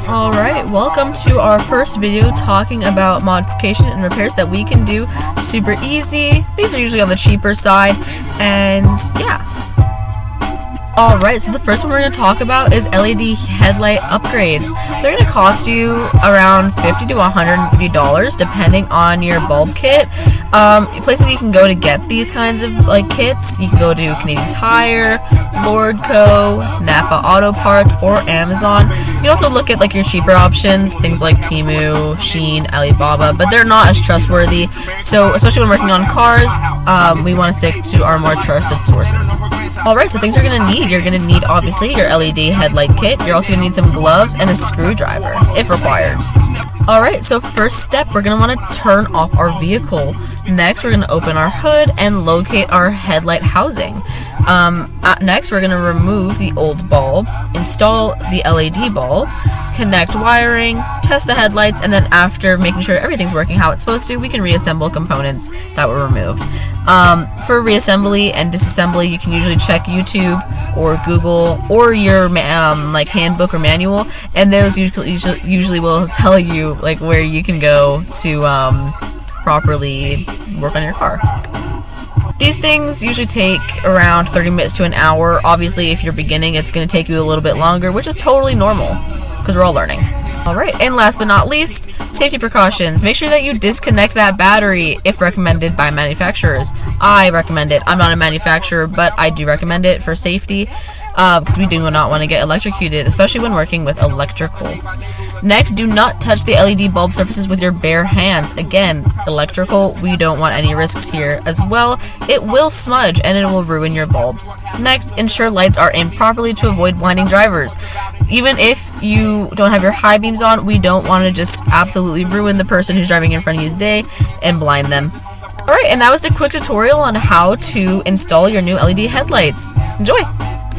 Alright, welcome to our first video talking about modification and repairs that we can do super easy. These are usually on the cheaper side, and yeah. Alright, so the first one we're going to talk about is LED headlight upgrades. They're going to cost you around $50 to $150 depending on your bulb kit. Places you can go to get these kinds of kits, you can go to Canadian Tire, Lordco, Napa Auto Parts, or Amazon. You can also look at your cheaper options, things like Temu, Shein, Alibaba, but they're not as trustworthy. So especially when working on cars, we want to stick to our more trusted sources. Alright, so things you're going to need. You're going to need, obviously, your LED headlight kit. You're also going to need some gloves and a screwdriver, if required. Alright, so first step, we're going to want to turn off our vehicle. Next, we're going to open our hood and locate our headlight housing. Next, we're going to remove the old bulb, install the LED bulb, connect wiring, test the headlights, and then after making sure everything's working how it's supposed to, we can reassemble components that were removed. For reassembly and disassembly, you can usually check YouTube or Google or your handbook or manual, and those usually will tell you where you can go to properly work on your car. These things usually take around 30 minutes to an hour. Obviously, if you're beginning, it's going to take you a little bit longer, which is totally normal because we're all learning. Alright, and last but not least, safety precautions. Make sure that you disconnect that battery if recommended by manufacturers. I recommend it. I'm not a manufacturer, but I do recommend it for safety because we do not want to get electrocuted, especially when working with electrical. Next, do not touch the LED bulb surfaces with your bare hands. Again, electrical, we don't want any risks here. As well, it will smudge and it will ruin your bulbs. Next, ensure lights are aimed properly to avoid blinding drivers. Even if you don't have your high beams on, we don't want to just absolutely ruin the person who's driving in front of you's day and blind them. Alright, and that was the quick tutorial on how to install your new LED headlights. Enjoy!